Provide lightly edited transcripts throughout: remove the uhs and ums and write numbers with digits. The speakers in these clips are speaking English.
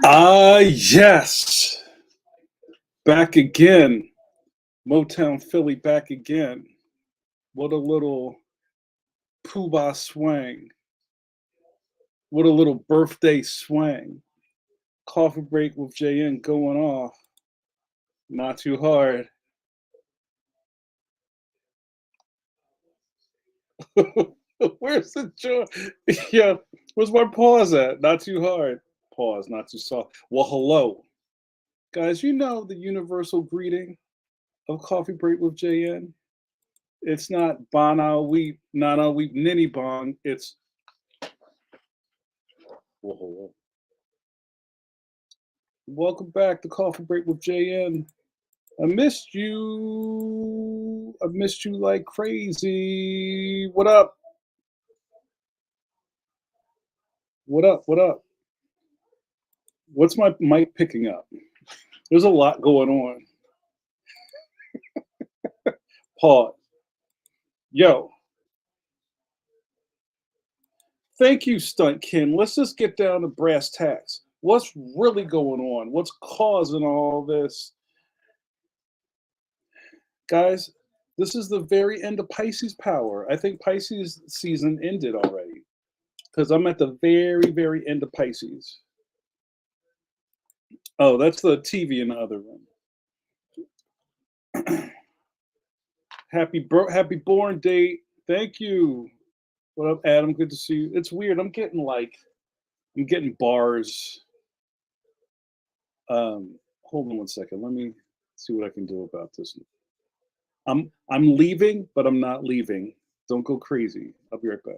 Yes. Back again. Motown Philly back again. What a little poobah swing. What a little birthday swing. Coffee break with JN going off. Not too hard. Where's the joy? Yeah, where's my pause at? Not too hard. Pause, not too soft. Well, hello. Guys, you know the universal greeting of Coffee Break with JN? It's not bon I'll weep, not I'll weep, ninny bong. It's well, hello. Welcome back to Coffee Break with JN. I missed you. I missed you like crazy. What up? What up? What up? What's my mic picking up? There's a lot going on. Pause. Yo, thank you, Stunt Ken. Let's just get down to brass tacks. What's really going on? What's causing all this? Guys, this is the very end of Pisces power. I think Pisces season ended already because I'm at the very, very end of Pisces. Oh, that's the TV in the other room. Happy born date. Thank you. What up, Adam? Good to see you. It's weird. I'm getting bars. Hold on one second. Let me see what I can do about this. I'm leaving, but I'm not leaving. Don't go crazy. I'll be right back.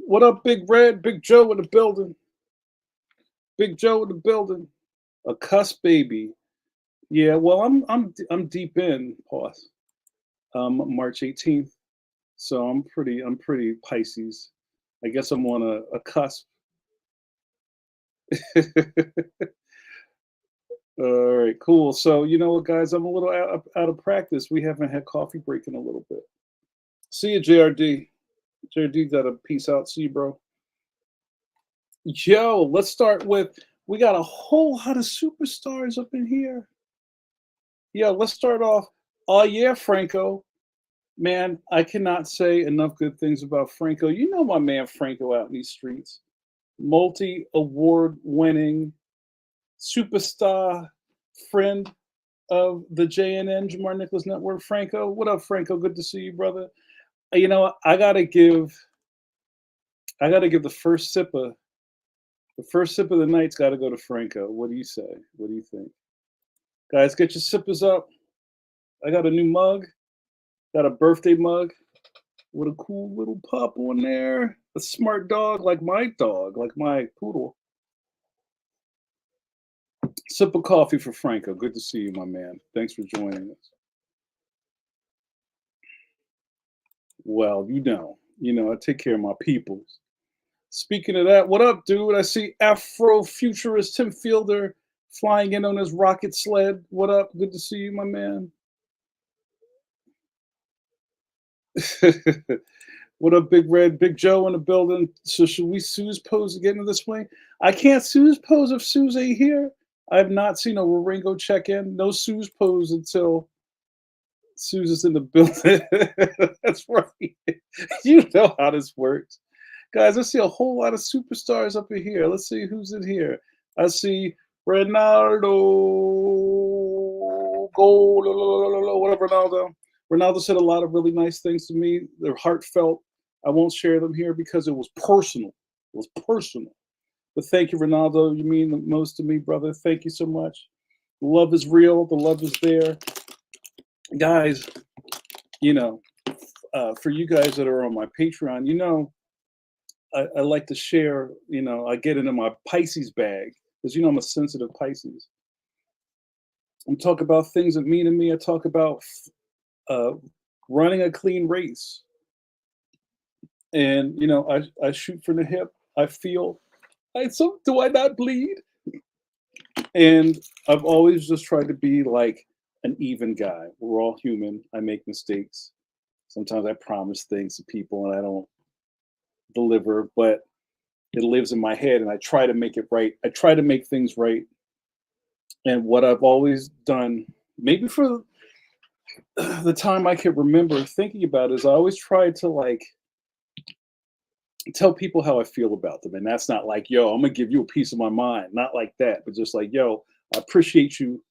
What up, Big Red? Big Joe in the building. Big Joe in the building. A cuss baby. Yeah, well, I'm deep in pause. March 18th, so I'm pretty Pisces. I guess I'm on a cusp. All right, cool. So you know what, guys, I'm a little out of practice. We haven't had coffee break in a little bit. See you, JRD. JRD got a peace out. See you, bro. Yo, let's start with. We got a whole lot of superstars up in here. Yeah, let's start off. Oh yeah, Franco. Man, I cannot say enough good things about Franco. You know my man Franco out in these streets. Multi award winning superstar friend of the JNN Jamar Nicholas Network. Franco, what up, Franco? Good to see you, brother. You know, I gotta give the first sip of the night's gotta go to Franco. What do you say? What do you think? Guys, get your sippers up. I got a new mug, got a birthday mug with a cool little pup on there. A smart dog, like my poodle. Sip of coffee for Franco. Good to see you, my man. Thanks for joining us. Well, I take care of my peoples. Speaking of that, what up, dude? I see Afro futurist Tim Fielder flying in on his rocket sled. What up? Good to see you, my man. What up, Big Red? Big Joe in the building. So should we Sue's pose to get into this way? I can't Sue's pose if Sue's ain't here. I have not seen a Ringo check in. No Sue's pose until Sue's in the building. That's right. You know how this works. Guys, I see a whole lot of superstars up in here. Let's see who's in here. I see Ronaldo. Goal. What up, Ronaldo? Ronaldo said a lot of really nice things to me. They're heartfelt. I won't share them here because it was personal. It was personal. But thank you, Ronaldo. You mean the most to me, brother. Thank you so much. The love is real. The love is there. Guys, you know, for you guys that are on my Patreon, I like to share, I get into my Pisces bag because, I'm a sensitive Pisces. I talk about things that mean to me. I talk about uh, running a clean race. And, I shoot from the hip. I feel Do I not bleed? And I've always just tried to be like an even guy. We're all human. I make mistakes. Sometimes I promise things to people and I don't deliver, but it lives in my head and I try to make it right. I try to make things right. And what I've always done, maybe for the time I can remember thinking about, is I always try to like tell people how I feel about them. And that's not like, yo, I'm gonna give you a piece of my mind. Not like that, but just like, yo, I appreciate you.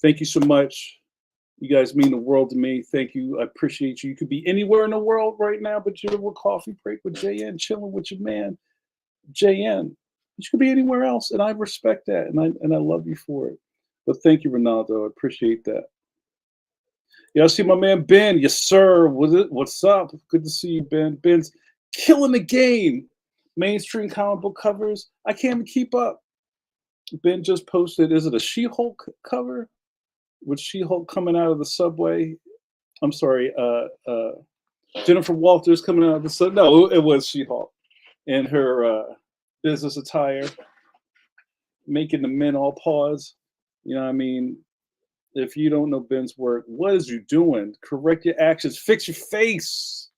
Thank you so much. You guys mean the world to me. Thank you. I appreciate you. You could be anywhere in the world right now, but you're with Coffee Break with JN, chilling with your man, JN. You could be anywhere else, and I respect that, and I love you for it. But thank you, Ronaldo. I appreciate that. Yeah, I see my man Ben. Yes, sir. What's up? Good to see you, Ben. Ben's killing the game. Mainstream comic book covers. I can't even keep up. Ben just posted. Is it a She-Hulk cover? With She-Hulk coming out of the subway. I'm sorry. Jennifer Walters coming out of the subway. No, it was She-Hulk in her business attire, making the men all pause. You know what I mean? If you don't know Ben's work, what is you doing? Correct your actions. Fix your face.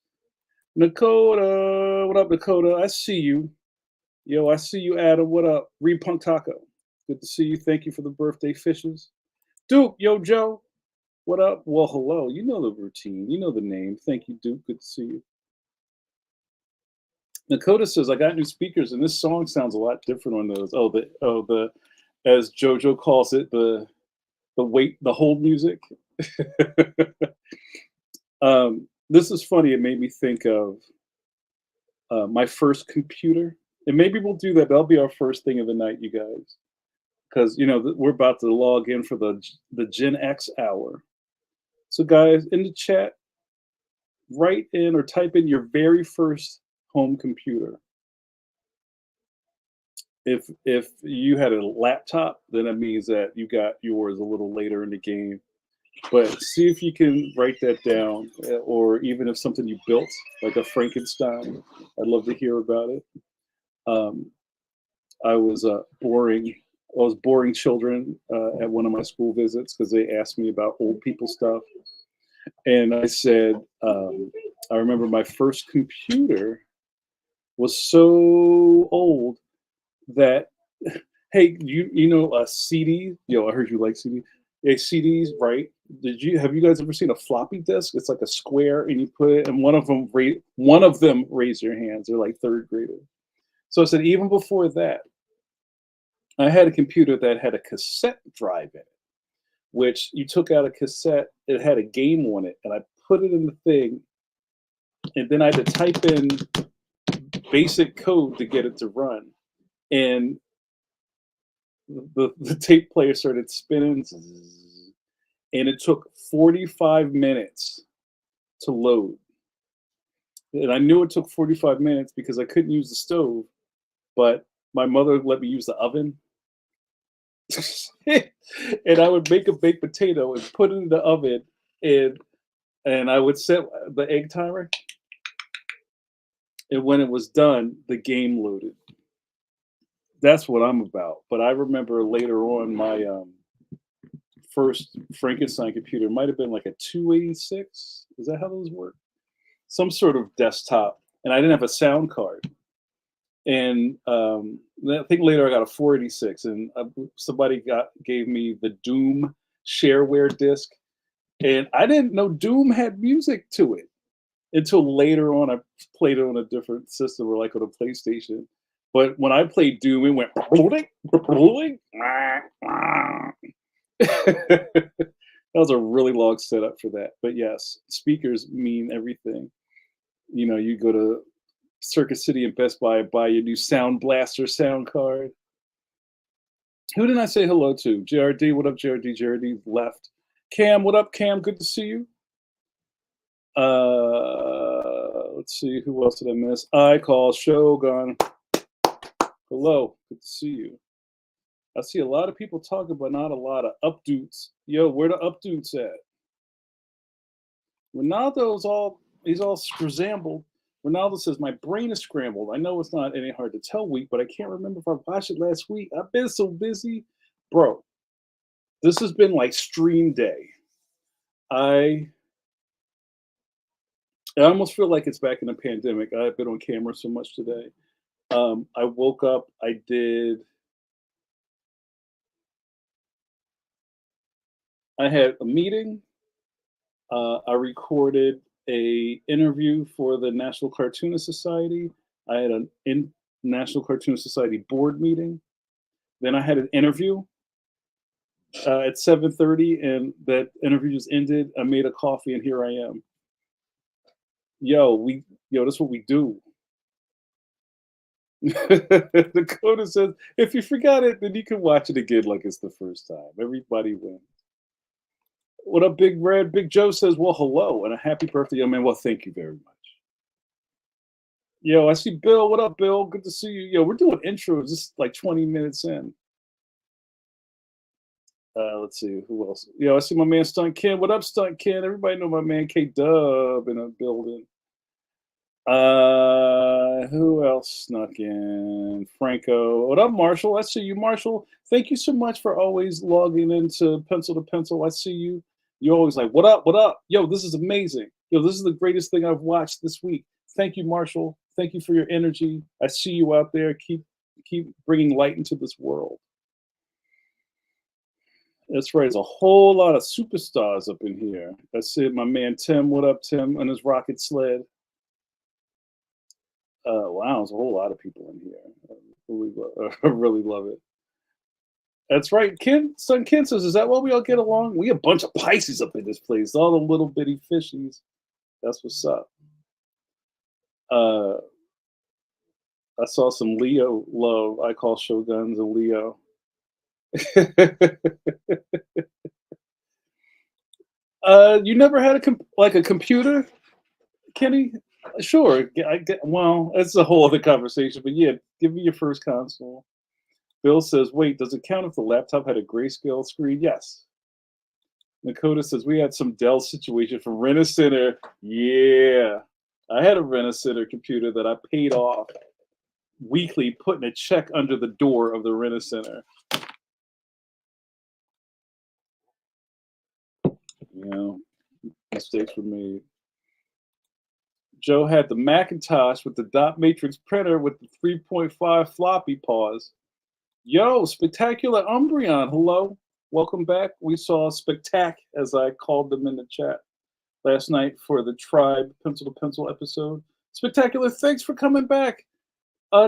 Dakota, what up, Dakota? I see you. Yo, I see you, Adam. What up? Reed Punk Taco. Good to see you. Thank you for the birthday fishes. Duke, yo, Joe. What up? Well, hello. You know the routine. You know the name. Thank you, Duke. Good to see you. Dakota says, I got new speakers, and this song sounds a lot different on those. The as JoJo calls it, the hold music. This is funny. It made me think of my first computer, and maybe we'll do that. That'll be our first thing of the night, you guys, because we're about to log in for the Gen X hour. So, guys, in the chat, write in or type in your very first home computer. If you had a laptop, then it means that you got yours a little later in the game. But see if you can write that down, or even if something you built, like a Frankenstein, I'd love to hear about it. I was boring children at one of my school visits because they asked me about old people stuff, and I said, I remember my first computer was so old that, hey, you know CDs? Yo, I heard you like CDs. Yeah, CDs, right? Have you guys ever seen a floppy disk? It's like a square, and you put it, and one of them raise your hands. They're like third graders. So I said, even before that, I had a computer that had a cassette drive in it, which you took out a cassette. It had a game on it, and I put it in the thing, and then I had to type in basic code to get it to run. And the tape player started spinning, and it took 45 minutes to load. And I knew it took 45 minutes because I couldn't use the stove, but my mother let me use the oven. And I would make a baked potato and put it in the oven, and I would set the egg timer. And when it was done, the game loaded. That's what I'm about. But I remember later on my first Frankenstein computer might have been like a 286. Is that how those work? Some sort of desktop, and I didn't have a sound card. And I think later I got a 486, and somebody gave me the Doom shareware disc, and I didn't know Doom had music to it until later on. I played it on a different system, or like on a PlayStation. But when I played Doom, it went. That was a really long setup for that. But yes, speakers mean everything. You go to Circuit City and Best Buy, buy your new Sound Blaster sound card. Who did I say hello to? JRD, what up, JRD? JRD left. Cam, what up, Cam? Good to see you. Let's see, who else did I miss? I call Shogun. Hello, good to see you. I see a lot of people talking, but not a lot of updudes. Yo, where the updudes at? Ronaldo's he's all scrambled. Ronaldo says, my brain is scrambled. I know it's not any hard to tell week, but I can't remember if I watched it last week. I've been so busy. Bro, this has been like stream day. I I almost feel like it's back in the pandemic. I've been on camera so much today. I woke up, I had a meeting. I recorded a interview for the National Cartoonist Society. I had an National Cartoonist Society board meeting. Then I had an interview at 7:30, and that interview just ended. I made a coffee, and here I am. Yo, that's what we do. Dakota says, if you forgot it, then you can watch it again like it's the first time. Everybody wins. What up, Big Red? Big Joe says, well, hello, and a happy birthday, young man. Well, thank you very much. Yo, I see Bill. What up, Bill? Good to see you. Yo, we're doing intros. Just like 20 minutes in. Let's see who else. Yo, I see my man Stunt Ken. What up, Stunt Ken? Everybody know my man K Dub in the building. Who else snuck in? Franco. What up, Marshall? I see you, Marshall. Thank you so much for always logging into Pencil to Pencil. I see you. You're always like, what up? What up? Yo, this is amazing. Yo, this is the greatest thing I've watched this week. Thank you, Marshall. Thank you for your energy. I see you out there. Keep bringing light into this world. That's right. There's a whole lot of superstars up in here. That's it. My man Tim. What up, Tim? On his rocket sled. Wow, there's a whole lot of people in here. I really love it. That's right. Son Ken says, is that why we all get along? We a bunch of Pisces up in this place. All the little bitty fishies. That's what's up. I saw some Leo love. I call Shoguns a Leo. You never had a computer, Kenny? Sure. Well, that's a whole other conversation. But yeah, give me your first console. Bill says, wait, does it count if the laptop had a grayscale screen? Yes. Nakota says, we had some Dell situation from Rent-A-Center. Yeah. I had a Rent-A-Center computer that I paid off weekly, putting a check under the door of the Rent-A-Center. You know, mistakes were made. Joe had the Macintosh with the dot matrix printer with the 3.5 floppy pause. Yo, Spectacular Umbreon, hello. Welcome back. We saw Spectac, as I called them in the chat last night for the Tribe Pencil to Pencil episode. Spectacular, thanks for coming back.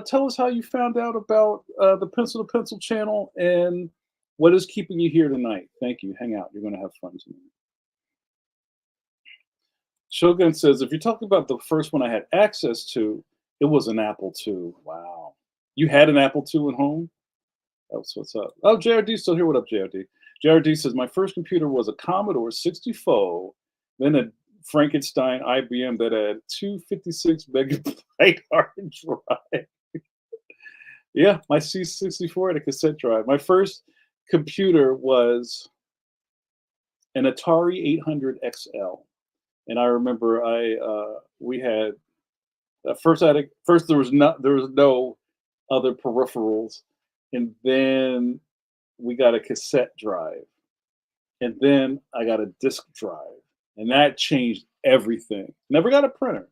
Tell us how you found out about the Pencil to Pencil channel and what is keeping you here tonight. Thank you. Hang out. You're going to have fun tonight. Shogun says, if you're talking about the first one I had access to, it was an Apple II. Wow. You had an Apple II at home? That's what's up. Oh, JRD still here. What up, JRD? JRD says, my first computer was a Commodore 64, then a Frankenstein IBM that had 256 megabyte hard drive. Yeah, my C64 had a cassette drive. My first computer was an Atari 800 XL. And I remember we had first there was no other peripherals, and then we got a cassette drive, and then I got a disk drive, and that changed everything. Never got a printer,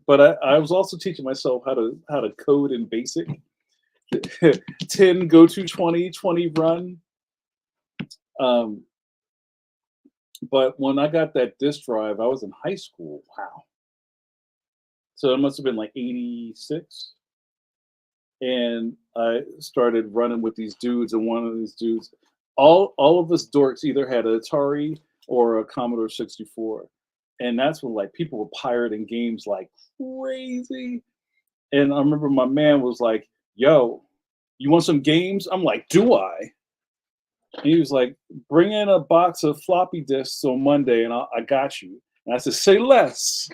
but I was also teaching myself how to code in BASIC. 10 go to 20 run. But when I got that disk drive, I was in high school. Wow. So it must have been like 86. And I started running with these dudes, and one of these dudes, all of us dorks either had an Atari or a Commodore 64. And that's when like people were pirating games like crazy. And I remember my man was like, yo, you want some games? I'm like, do I? And he was like, bring in a box of floppy disks on Monday and I got you. And I said, say less.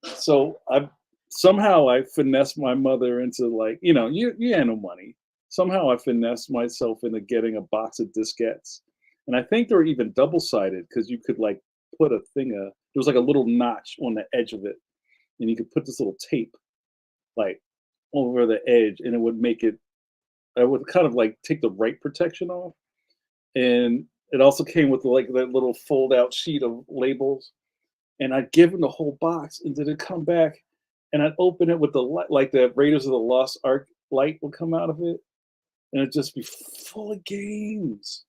So somehow I finessed my mother into like, you had no money. Somehow I finessed myself into getting a box of diskettes. And I think they were even double-sided because you could like put there was like a little notch on the edge of it and you could put this little tape like over the edge, and it would make it. I would kind of like take the write protection off, and it also came with like that little fold out sheet of labels. And I'd give him the whole box, and then it'd come back, and I'd open it with the light, like the Raiders of the Lost Ark light would come out of it, and it'd just be full of games.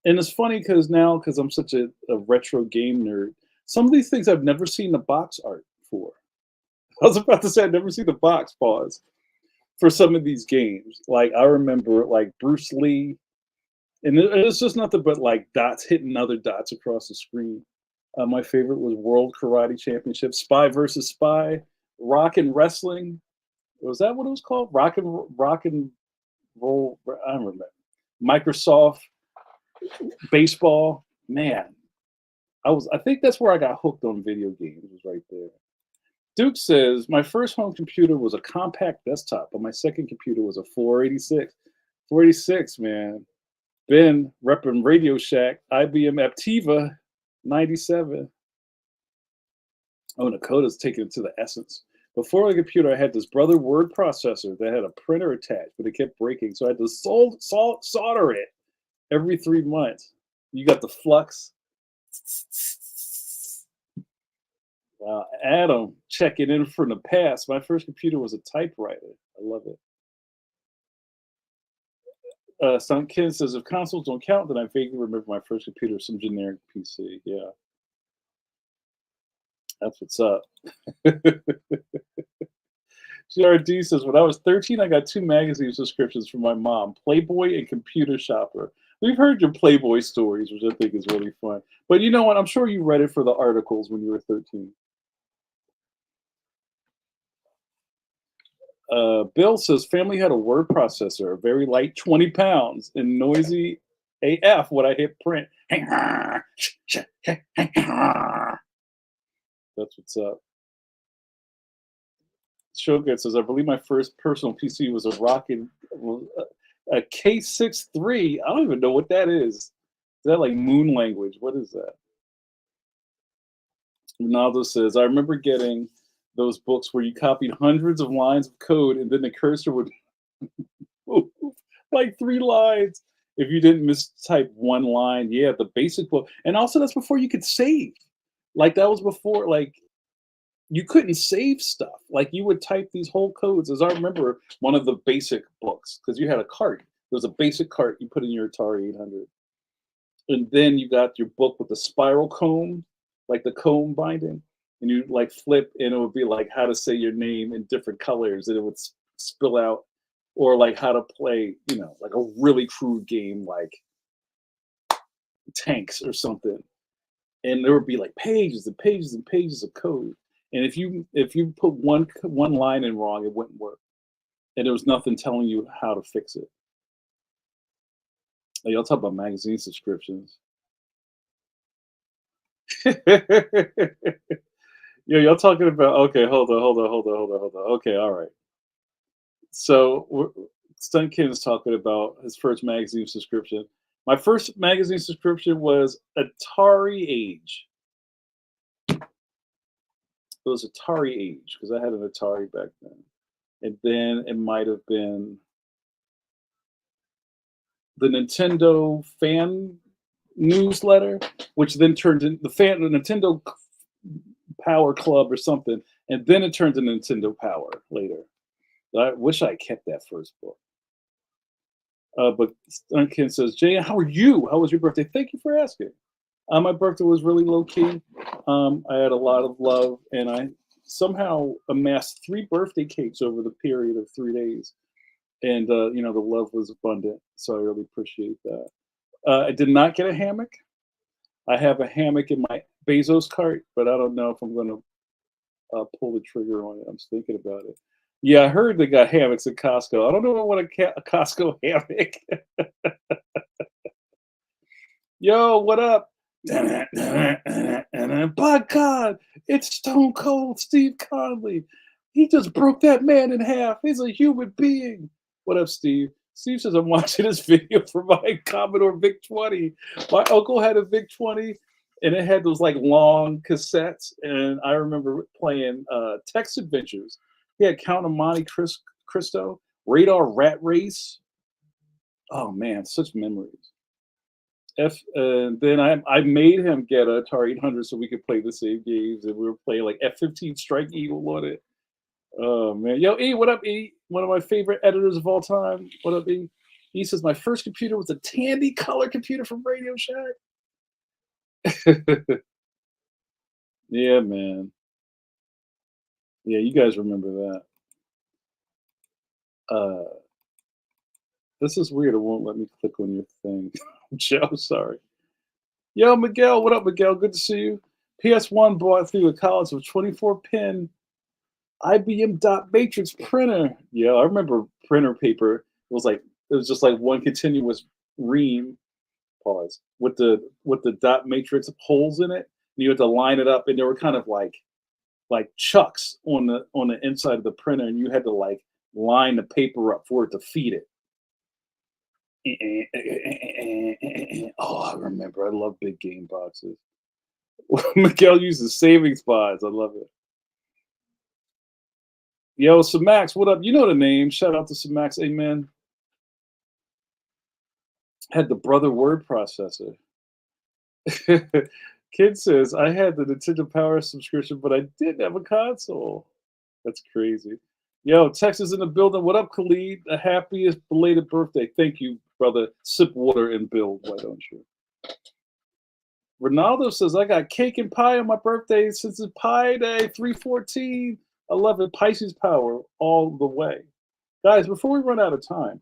And it's funny because now, because I'm such a retro game nerd, some of these things I've never seen the box art for. I was about to say I've never seen the box pause for some of these games. Like I remember like Bruce Lee, and it's just nothing but like dots hitting other dots across the screen. My favorite was World Karate Championship, Spy versus Spy, Rock and Wrestling. Was that what it was called? Rock and Roll. I don't remember. Microsoft Baseball. Man, I think that's where I got hooked on video games. Was right there. Duke says my first home computer was a compact desktop, but my second computer was a 486. 486, man. Ben repping Radio Shack, IBM Aptiva, 97. Oh, Nakota's taking it to the essence. Before the computer, I had this Brother Word processor that had a printer attached, but it kept breaking, so I had to solder it every 3 months. You got the flux. Adam checking in from the past. My first computer was a typewriter. I love it. Son Ken says, if consoles don't count, then I vaguely remember my first computer, some generic PC. Yeah. That's what's up. GRD says, when I was 13, I got 2 magazine subscriptions from my mom, Playboy and Computer Shopper. We've heard your Playboy stories, which I think is really fun. But you know what? I'm sure you read it for the articles when you were 13. Bill says, family had a word processor, very light, 20 pounds, and noisy AF when I hit print. That's what's up. Shogun says, I believe my first personal PC was a K63. I don't even know what that is. Is that like moon language? What is that? Ronaldo says, I remember getting those books where you copied hundreds of lines of code and then the cursor would move like 3 lines if you didn't mistype 1 line. Yeah, the basic book. And also that's before you could save. Like that was before, like, you couldn't save stuff. Like you would type these whole codes. As I remember one of the basic books, because you had a cart. There was a basic cart you put in your Atari 800. And then you got your book with the spiral comb, like the comb binding. And you like flip and it would be like how to say your name in different colors and it would spill out, or like how to play, you know, like a really crude game like Tanks or something. And there would be like pages and pages and pages of code. And if you put one line in wrong, it wouldn't work. And there was nothing telling you how to fix it. Y'all talk about magazine subscriptions. Yeah, y'all talking about, okay, hold on. Okay, all right. So Stunkin is talking about his first magazine subscription. My first magazine subscription was Atari Age. It was Atari Age because I had an Atari back then. And then it might have been the Nintendo fan newsletter, which then turned into the Nintendo Power Club or something, and then it turned to Nintendo Power later. I wish I kept that first book. But Duncan says, Jay, how are you? How was your birthday? Thank you for asking. My birthday was really low key. I had a lot of love, and I somehow amassed 3 birthday cakes over the period of 3 days. And you know, the love was abundant, so I really appreciate that. I did not get a hammock. I have a hammock in my Bezos cart, but I don't know if I'm going to pull the trigger on it. I'm just thinking about it. Yeah, I heard they got hammocks at Costco. I don't know what a Costco hammock. Yo, what up? By God, it's Stone Cold Steve Conley. He just broke that man in half. He's a human being. What up, Steve? Steve says, I'm watching this video for my Commodore VIC-20. My uncle had a VIC-20, and it had those like long cassettes. And I remember playing Text Adventures. He had Count of Cristo, Radar Rat Race. Oh man, such memories. Then I made him get a Atari 800 so we could play the same games, and we were playing like F-15 Strike Eagle on it. Oh man, yo E, what up E? One of my favorite editors of all time. What up E? He says my first computer was a Tandy color computer from Radio Shack. Yeah, man. Yeah, you guys remember that. Uh, this is weird. It won't let me click on your thing. Joe, sorry. Yo, Miguel, what up, Miguel? Good to see you. PS1 bought through a college with 24 pin IBM dot matrix printer. Yeah, I remember printer paper. It was just like one continuous ream, pause, with the dot matrix holes in it. And you had to line it up, and they were kind of like chucks on the inside of the printer, and you had to like line the paper up for it to feed it. Oh, I remember. I love big game boxes. Miguel uses savings bonds. I love it. Yo, Max, what up? You know the name. Shout out to Max. Amen. Had the brother word processor. Kid says, I had the Nintendo Power subscription, but I didn't have a console. That's crazy. Yo, Texas in the building. What up, Khalid? The happiest belated birthday. Thank you, brother. Sip water and build. Why don't you? Ronaldo says, I got cake and pie on my birthday since it's Pi Day, 314. I love it. Pisces power all the way. Guys, before we run out of time.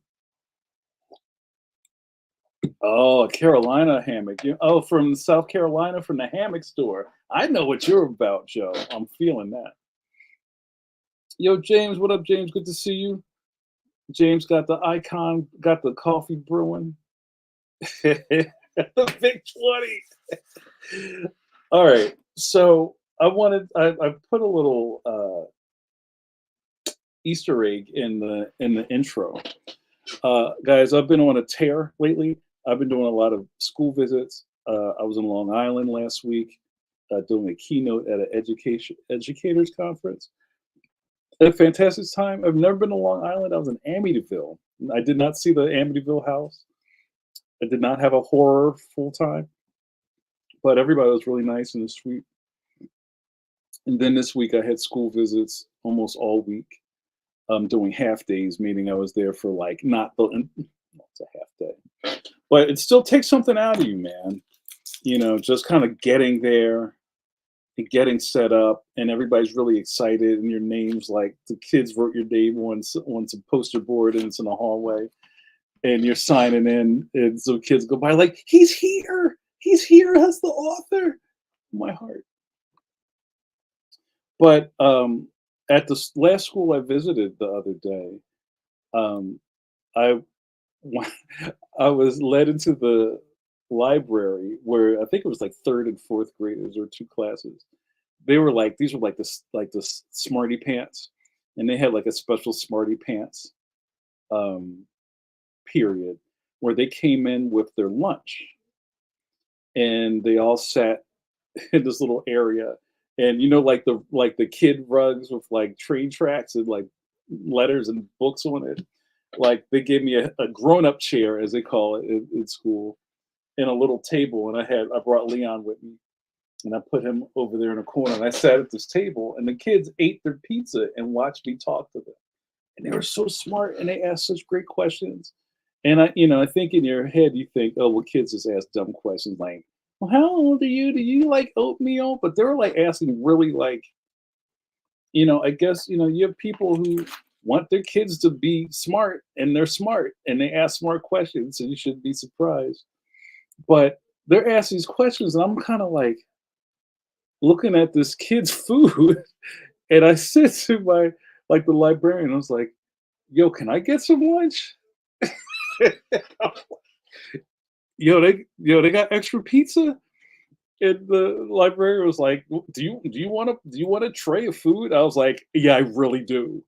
Oh, a Carolina hammock. Oh, from South Carolina, from the hammock store. I know what you're about, Joe. I'm feeling that. Yo, James, what up, James? Good to see you. James got the icon, got the coffee brewing. The Big 20. All right. So I put a little Easter egg in the intro. Guys, I've been on a tear lately. I've been doing a lot of school visits. I was in Long Island last week doing a keynote at an educators conference. I had a fantastic time. I've never been to Long Island. I was in Amityville. I did not see the Amityville house. I did not have a horror full time, but everybody was really nice and sweet. And then this week I had school visits almost all week. Doing half days, meaning I was there for like not the it's a half day, but it still takes something out of you, man. You know, just kind of getting there and getting set up, and everybody's really excited, and your name's like the kids wrote your name on some poster board, and it's in the hallway, and you're signing in, and some kids go by like, he's here, that's the author. My heart. But at the last school I visited the other day, I I was led into the library where I think it was like third and fourth graders or two classes. They were like these were like this smarty pants, and they had like a special smarty pants um, period where they came in with their lunch, and they all sat in this little area, and like the kid rugs with like train tracks and like letters and books on it. Like they gave me a grown-up chair, as they call it in school, and a little table, and I brought Leon with me, and I put him over there in a corner, and I sat at this table, and the kids ate their pizza and watched me talk to them, and they were so smart, and they asked such great questions. And I think in your head you think, oh well, kids just ask dumb questions like, well, how old are you? Do you like oatmeal? But they were like asking really like, I guess you have people who want their kids to be smart, and they're smart, and they ask smart questions, and you shouldn't be surprised. But they're asking these questions, and I'm kind of like looking at this kid's food, and I said to my like the librarian, I was like, "Yo, can I get some lunch?" They got extra pizza, and the librarian was like, do you want a tray of food? I was like, yeah, I really do.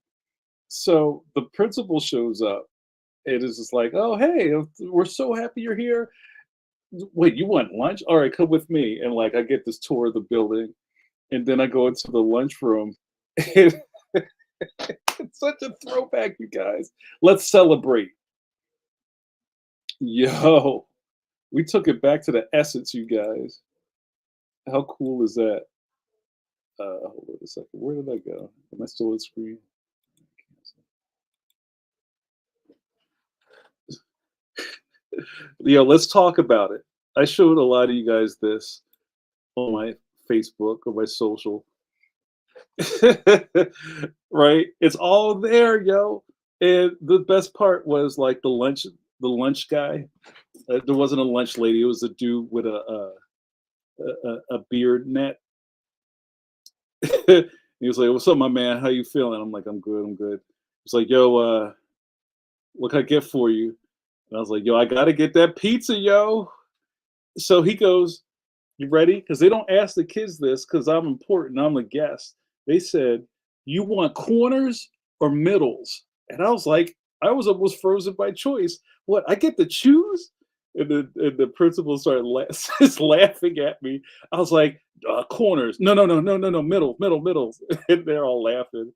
So the principal shows up. It is just like, oh hey, we're so happy you're here. Wait, you want lunch? All right, come with me. And like I get this tour of the building, and then I go into the lunchroom. And it's such a throwback, you guys. Let's celebrate. Yo, we took it back to the essence, you guys. How cool is that? Hold on a second. Where did I go? Am I still on screen? Yo, let's talk about it. I showed a lot of you guys this on my Facebook or my social. Right? It's all there, yo. And the best part was like the lunch guy. There wasn't a lunch lady. It was a dude with a beard net. He was like, "What's up, my man? How you feeling?" I'm like, "I'm good. I'm good." He's like, "Yo, what can I get for you?" And I was like, "Yo, I gotta get that pizza, yo." So he goes, "You ready?" Because they don't ask the kids this because I'm important. I'm a guest. They said, "You want corners or middles?" And I was like, I was almost frozen by choice. What? I get to choose? And the principal started just laughing at me. I was like, corners. No, no, no, no, no, no, middle, middle, middles. And they're all laughing.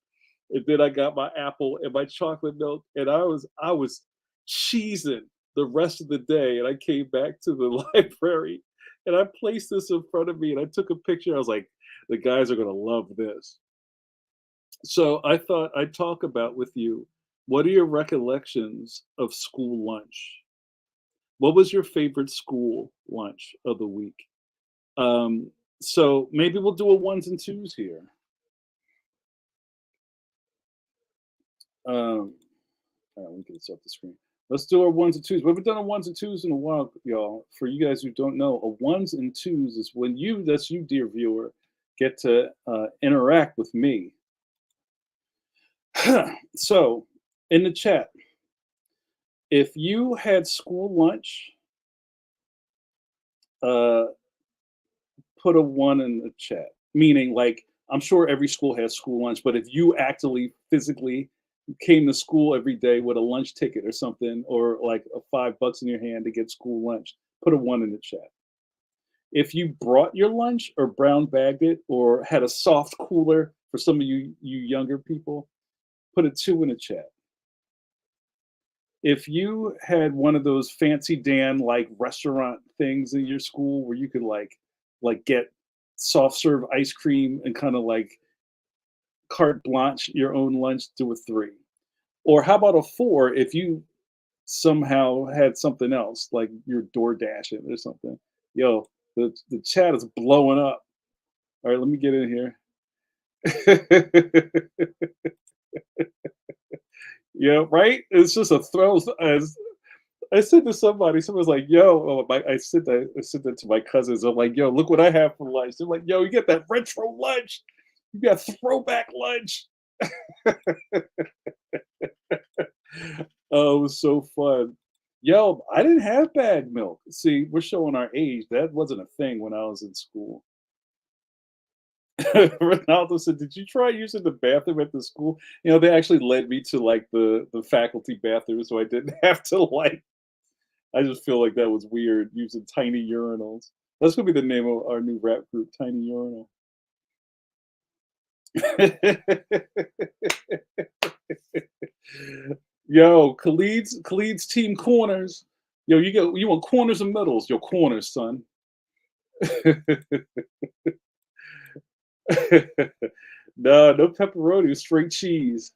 And then I got my apple and my chocolate milk, and I was cheesing the rest of the day. And I came back to the library, and I placed this in front of me, and I took a picture. I was like, the guys are gonna love this. So I thought I'd talk about with you, what are your recollections of school lunch? What was your favorite school lunch of the week? Um, so maybe we'll do a ones and twos here. Um, all right, let me get this off the screen. Let's do our ones and twos. We haven't done a ones and twos in a while, y'all. For you guys who don't know, a ones and twos is when that's you, dear viewer, get to interact with me. So, in the chat, if you had school lunch, uh, put a one in the chat. Meaning, like, I'm sure every school has school lunch, but if you actually physically came to school every day with a lunch ticket or something, or like a $5 in your hand to get school lunch, put a one in the chat. If you brought your lunch or brown bagged it or had a soft cooler for some of you younger people, put a two in the chat. If you had one of those fancy Dan like restaurant things in your school where you could like get soft serve ice cream and kind of like carte blanche your own lunch, do a three. Or how about a four if you somehow had something else like you're door dashing or something. Yo, the chat is blowing up. All right, let me get in here. Yeah, right. It's just a thrill. As I said to somebody, someone was like, "Yo," I said that to my cousins. I'm like, "Yo, look what I have for lunch." They're like, "Yo, you get that retro lunch. You got throwback lunch." Oh, it was so fun. Yo, I didn't have bag milk. See, we're showing our age. That wasn't a thing when I was in school. Ronaldo said, "Did you try using the bathroom at the school?" They actually led me to like the faculty bathroom, so I didn't have to like. I just feel like that was weird using tiny urinals. That's gonna be the name of our new rap group, Tiny Urinal. Yo, Khalid's team corners. Yo, you want corners or middles? Your corners, son. No, no pepperoni, straight cheese.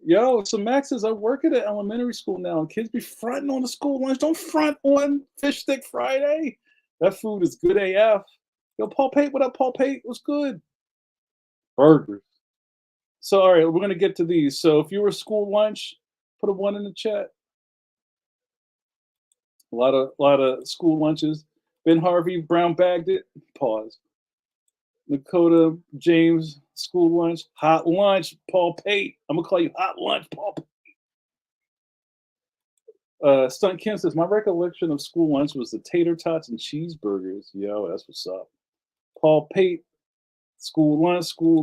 Yo, so Max says I work at an elementary school now, and kids be fronting on the school lunch. Don't front on Fish Stick Friday. That food is good AF. Yo, Paul Pate, what up, Paul Pate? What's good? Burgers. So, all right, we're gonna get to these. So, if you were school lunch, put a one in the chat. A lot of school lunches. Ben Harvey brown bagged it. Pause. Dakota James school lunch. Hot lunch. Paul Pate. I'm gonna call you hot lunch, Paul. Stunt Kim says my recollection of school lunch was the tater tots and cheeseburgers. Yo, that's what's up. Paul Pate. School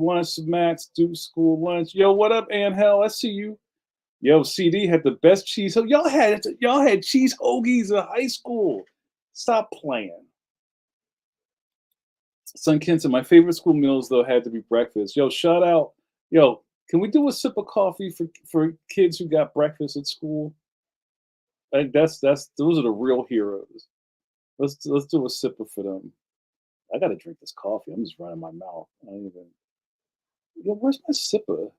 lunch, Max, do school lunch. Yo, what up, Hell? I see you. Yo, CD had the best cheese. So y'all had cheese hoagies in high school. Stop playing. Son Kinson, my favorite school meals though had to be breakfast. Yo, shout out. Yo, can we do a sip of coffee for kids who got breakfast at school? Like that's those are the real heroes. Let's do a sipper for them. I gotta drink this coffee. I'm just running my mouth. I don't even. Yo, where's my sipper?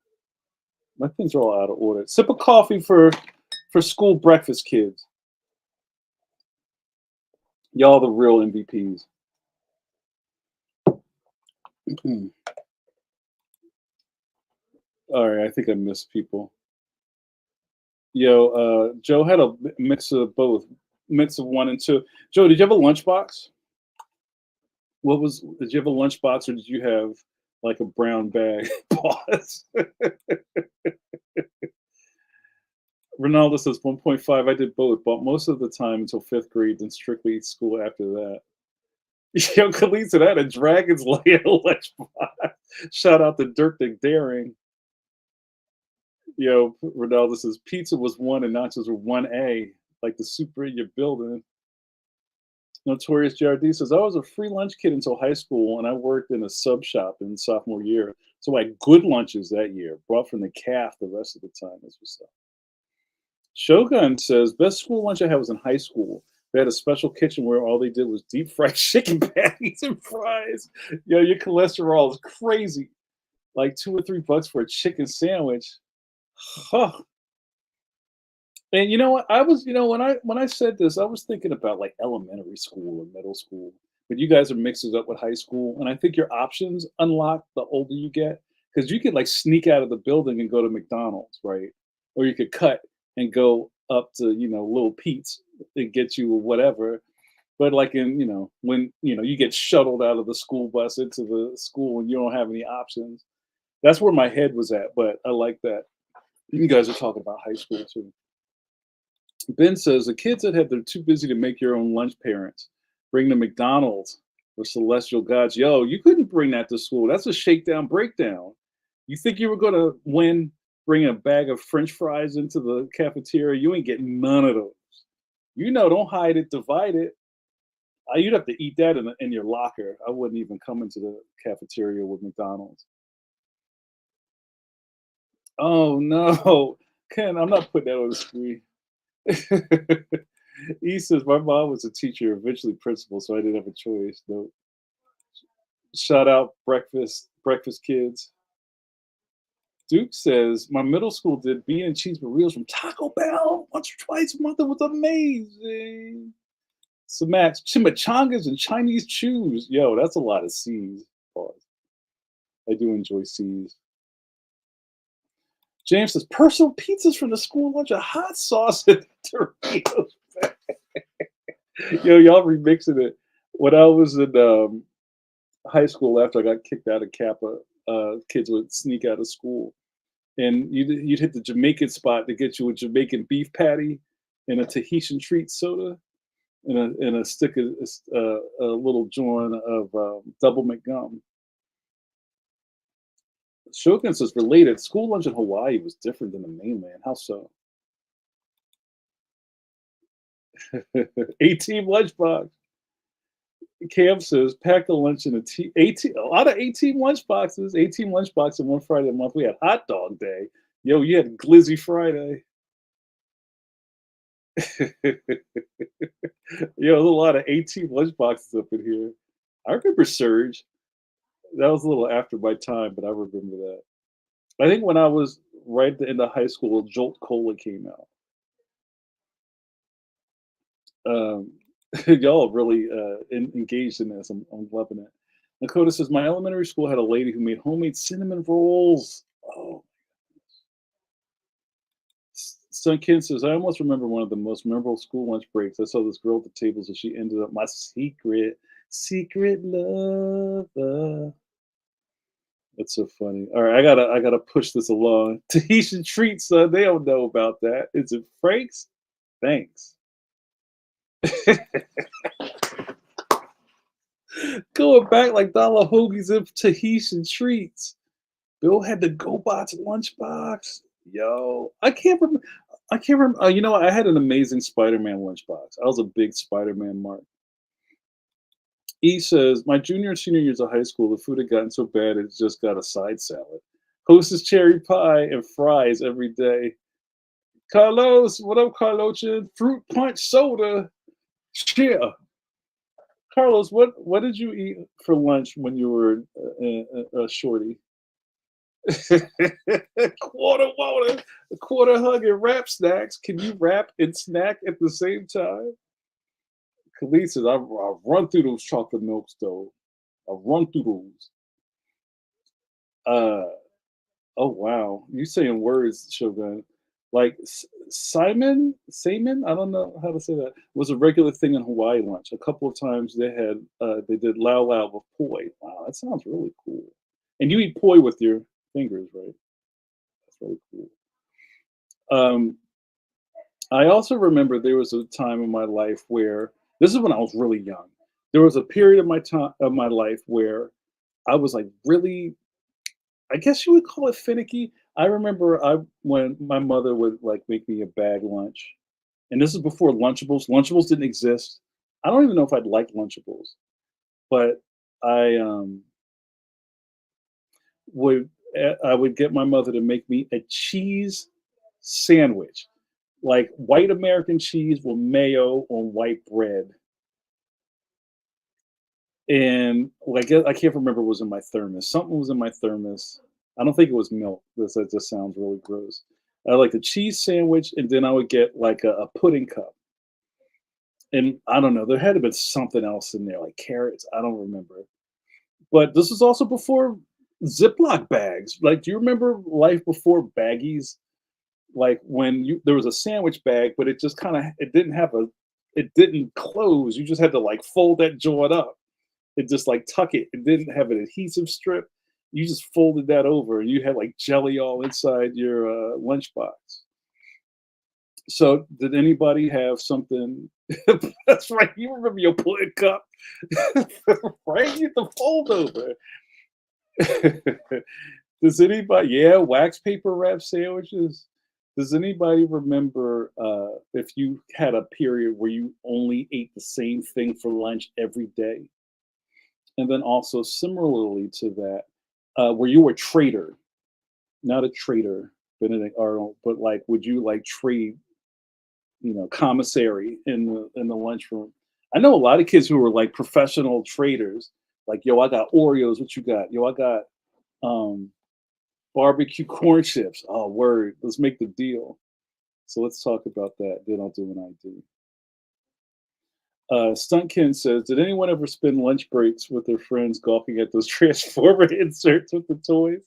My things are all out of order. Sip of coffee for school breakfast kids. Y'all the real MVPs. All right, I think I missed people. Yo, Joe had a mix of both, mix of one and two. Joe, did you have a lunchbox? What was? Did you have a lunchbox or did you have like a brown bag? Pause. Ronaldo says 1.5. I did both, but most of the time until fifth grade, then strictly school after that. Yo, Kalisa, that a Dragon's Lair lunchbox. Shout out to Dirk the Daring. Yo, Ronaldo says pizza was one and nachos were 1A, like the super in your building. Notorious JRD says, I was a free lunch kid until high school, and I worked in a sub shop in sophomore year. So I had good lunches that year, brought from the calf the rest of the time. That's what's up. Shogun says, best school lunch I had was in high school. They had a special kitchen where all they did was deep fry chicken patties and fries. Yo, your cholesterol is crazy. Like $2 or $3 for a chicken sandwich. Huh. And you know what? I was, when I said this, I was thinking about like elementary school or middle school. But you guys are mixing it up with high school, and I think your options unlock the older you get because you could like sneak out of the building and go to McDonald's, right? Or you could cut and go up to Little Pete's and get you whatever. But like when you get shuttled out of the school bus into the school and you don't have any options. That's where my head was at. But I like that. You guys are talking about high school too. Ben says the kids that had they're too busy to make your own lunch parents bring the McDonald's or Celestial Gods. Yo, you couldn't bring that to school. That's a shakedown breakdown. You think you were gonna win bringing a bag of French fries into the cafeteria? You ain't getting none of those. Don't hide it, divide it. You'd have to eat that in your locker. I wouldn't even come into the cafeteria with McDonald's. Oh no, Ken, I'm not putting that on the screen. He says my mom was a teacher, eventually principal, so I didn't have a choice. No. Shout out breakfast kids. Duke says my middle school did bean and cheese burritos from Taco Bell once or twice a month. It was amazing. So Max, chimichangas and Chinese chews. Yo, that's a lot of C's. Pause. I do enjoy C's. James says personal pizzas from the school lunch, a hot sauce and Doritos. Yo, y'all remixing it. When I was in high school, after I got kicked out of Kappa, kids would sneak out of school, and you'd hit the Jamaican spot to get you a Jamaican beef patty and a Tahitian treat soda, and a stick of a little joint of double McGum. Shogun says related. School lunch in Hawaii was different than the mainland. How so? A-team lunchbox. Cam says pack the lunch in a lot of A-team lunchboxes. A-team lunchbox and one Friday a month. We had hot dog day. Yo, you had Glizzy Friday. Yo, there's a lot of A-team lunchboxes up in here. I remember Surge. That was a little after my time, but I remember that. I think when I was right at the end of high school, Jolt Cola came out. Y'all really engaged in this. I'm loving it. Nakota says my elementary school had a lady who made homemade cinnamon rolls. Oh, Sunkin says I almost remember one of the most memorable school lunch breaks. I saw this girl at the tables, and she ended up my secret lover. That's so funny. All right, I gotta push this along. Tahitian treats, son. They don't know about that. Is it Frank's? Thanks. Going back like dollar hoagies and Tahitian treats. Bill had the GoBots lunchbox. Yo, I can't remember. I can't remember. You know what? I had an amazing Spider-Man lunchbox. I was a big Spider-Man mark. E says, my junior and senior years of high school, the food had gotten so bad it just got a side salad. Hostess cherry pie and fries every day. Carlos, what up, Carlochin? Fruit punch soda. Cheer. Carlos, what did you eat for lunch when you were a shorty? Quarter water, a quarter hug, and wrap snacks. Can you wrap and snack at the same time? Khalid says, I've run through those chocolate milks, though. I've run through those. Uh, oh, wow. You saying words, Shogun. Like Simon, I don't know how to say that, was a regular thing in Hawaii lunch. A couple of times they did lao lao with poi. Wow, that sounds really cool. And you eat poi with your fingers, right? That's really cool. Um, I also remember there was a time in my life where this is when I was really young. There was a period of my life where I was like really, I guess you would call it finicky. I remember I when my mother would like make me a bag lunch, and this is before Lunchables. Lunchables didn't exist. I don't even know if I'd like Lunchables, but I would I would get my mother to make me a cheese sandwich, like white American cheese with mayo on white bread. And like I can't remember what was in my thermos. Something was in my thermos. I don't think it was milk. That just sounds really gross. I like a cheese sandwich, and then I would get like a pudding cup. And I don't know, there had to be something else in there, like carrots. I don't remember. But this was also before Ziploc bags. Like, do you remember life before baggies? Like when you there was a sandwich bag, but it just kind of it didn't close. You just had to like fold that joint up and just like tuck it. It didn't have an adhesive strip. You just folded that over, and you had like jelly all inside your lunchbox. So, did anybody have something? That's right. You remember your pudding cup, right? You the fold over. Does anybody? Yeah, wax paper wrap sandwiches. Does anybody remember if you had a period where you only ate the same thing for lunch every day? And then also similarly to that, where you were a trader, not a traitor, Benedict Arnold, but like, would you like trade, commissary in the lunchroom? I know a lot of kids who were like professional traders. Like, yo, I got Oreos. What you got? Yo, I got um, barbecue corn chips. Oh, word. Let's make the deal. So let's talk about that. Then I'll do an ID. Stuntkin says, did anyone ever spend lunch breaks with their friends gawking at those Transformer inserts with the toys?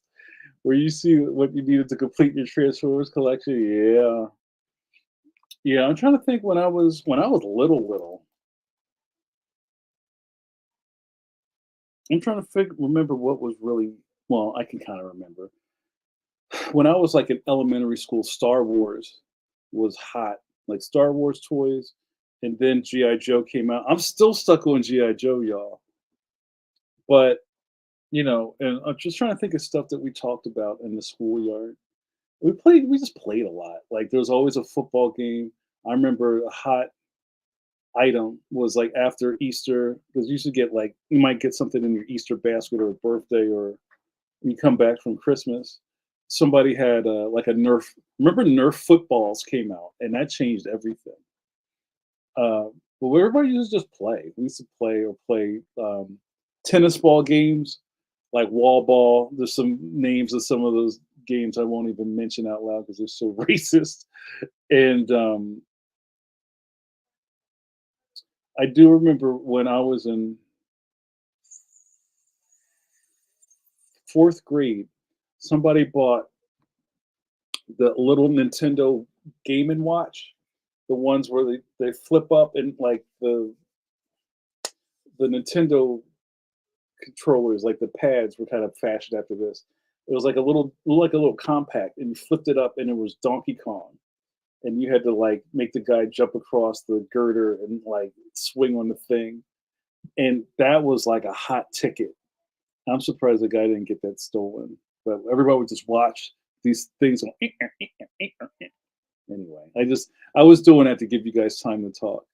Where you see what you needed to complete your Transformers collection? Yeah. Yeah, I'm trying to think when I was little. I'm trying to remember what was really well, I can kind of remember. When I was like in elementary school, Star Wars was hot. Like Star Wars toys, and then G.I. Joe came out. I'm still stuck on G.I. Joe, y'all. But and I'm just trying to think of stuff that we talked about in the schoolyard. We just played a lot. Like there was always a football game. I remember a hot item was like after Easter, because you used to get like you might get something in your Easter basket or a birthday or when you come back from Christmas. Somebody had like a Nerf. Remember Nerf footballs came out, and that changed everything. But everybody used to just play. We used to play tennis ball games like wall ball. There's some names of some of those games I won't even mention out loud because they're so racist. And I do remember when I was in fourth grade, somebody bought the little Nintendo Game and Watch, the ones where they flip up and like the Nintendo controllers, like the pads, were kind of fashioned after this. It was like a little compact, and you flipped it up, and it was Donkey Kong, and you had to like make the guy jump across the girder and like swing on the thing, and that was like a hot ticket. I'm surprised the guy didn't get that stolen, but everybody would just watch these things. Anyway, I was doing that to give you guys time to talk.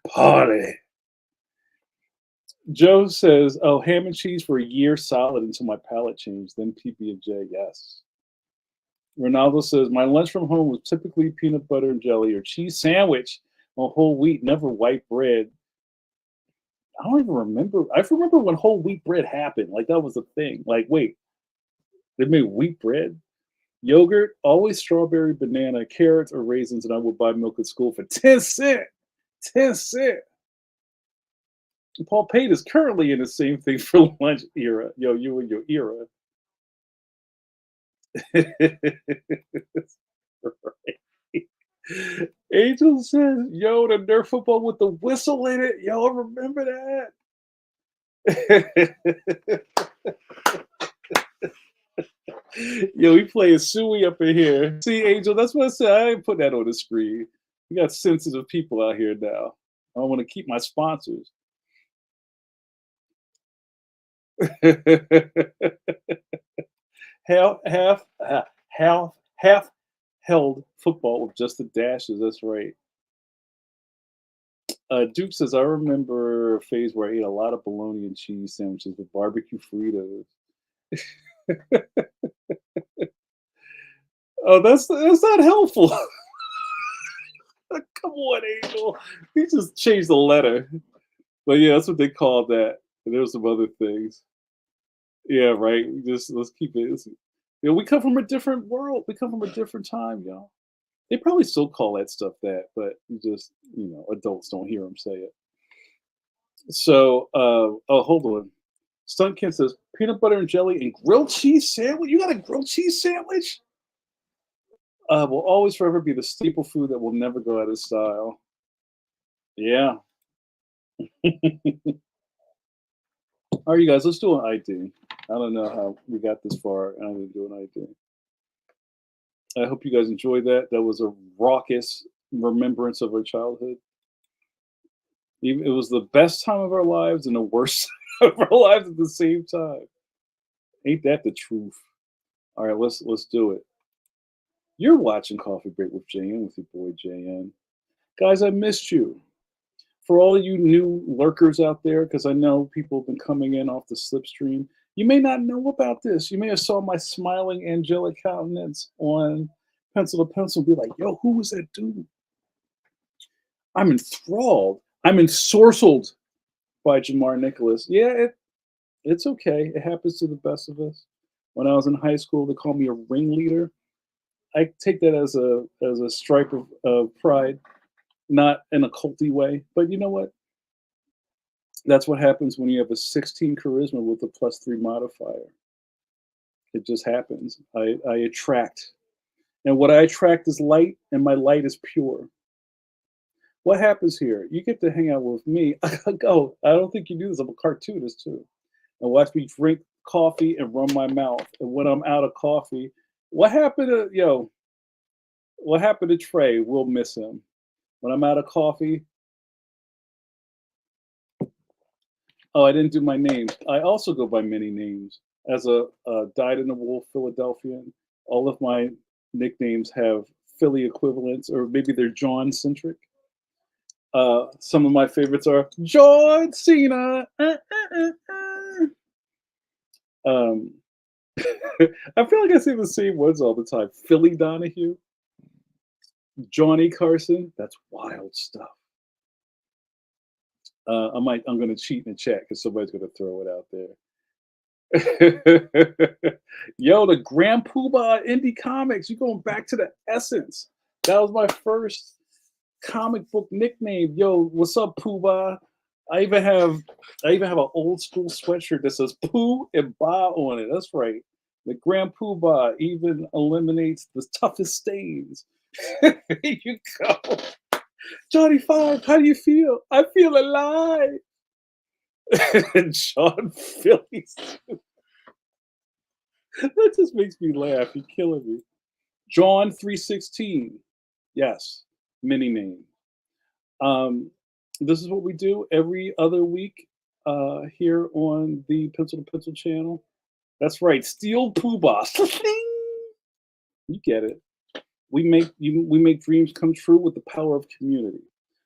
Party. Joe says, "Oh, ham and cheese for a year solid until my palate changed, then PB&J." Yes. Ronaldo says, "My lunch from home was typically peanut butter and jelly or cheese sandwich on whole wheat, never white bread." I don't even remember. I remember when whole wheat bread happened. Like that was a thing. Like, wait, they made wheat bread? Yogurt, always strawberry, banana, carrots, or raisins, and I would buy milk at school for 10 cents. 10 cents. Paul Pate is currently in the same thing for lunch era. Yo, you and your era. Right. Angel says, yo, the Nerf football with the whistle in it. Y'all remember that? Yo, we playing Suey up in here. See, Angel, that's what I said. I ain't put that on the screen. We got sensitive people out here now. I want to keep my sponsors. half held football with just the dashes. That's right. Duke says, I remember a phase where I ate a lot of bologna and cheese sandwiches with barbecue Fritos. Oh, that's not helpful. Come on, Angel. He just changed the letter. But yeah, that's what they called that. And there's some other things. Yeah, right. We just let's keep it. We come from a different world. We come from a different time, y'all. They probably still call that stuff that, but you just adults don't hear them say it. So, oh, hold on. Stuntkin says peanut butter and jelly and grilled cheese sandwich. You got a grilled cheese sandwich? Will always forever be the staple food that will never go out of style. Yeah. All right, you guys, let's do an ID. I don't know how we got this far, and I'm going to do an ID. I hope you guys enjoyed that. That was a raucous remembrance of our childhood. It was the best time of our lives and the worst of our lives at the same time. Ain't that the truth? All right, let's do it. You're watching Coffee Break with JN with your boy JN. Guys, I missed you. For all of you new lurkers out there, because I know people have been coming in off the slipstream, you may not know about this. You may have saw my smiling angelic countenance on Pencil to Pencil and be like, yo, who was that dude? I'm enthralled. I'm ensorcelled by Jamar Nicholas. Yeah, it's okay. It happens to the best of us. When I was in high school, they called me a ringleader. I take that as a stripe of pride, not in a culty way. But you know what? That's what happens when you have a 16 charisma with a +3 modifier. It just happens. I attract. And what I attract is light, and my light is pure. What happens here? You get to hang out with me. I go, I don't think you do this. I'm a cartoonist too. And watch me drink coffee and run my mouth. And when I'm out of coffee, what happened to what happened to Trey? We'll miss him. When I'm out of coffee, oh, I didn't do my names. I also go by many names. As a dyed in the wool Philadelphian, all of my nicknames have Philly equivalents, or maybe they're John centric. Some of my favorites are John Cena. Um, I feel like I say the same words all the time. Philly Donahue, Johnny Carson. That's wild stuff. I'm going to cheat in the chat because somebody's going to throw it out there. Yo, the Grand Poobah Indie Comics. You're going back to the essence. That was my first comic book nickname. Yo, what's up, Poobah? I even have an old school sweatshirt that says Pooh and Ba on it. That's right. The Grand Poobah even eliminates the toughest stains. There you go. Johnny Five, how do you feel? I feel alive. John Phillies. That just makes me laugh. You're killing me. John 316. Yes, mini name. This is what we do every other week here on the Pencil to Pencil channel. That's right, Steel Poobah. You get it. We make dreams come true with the power of community.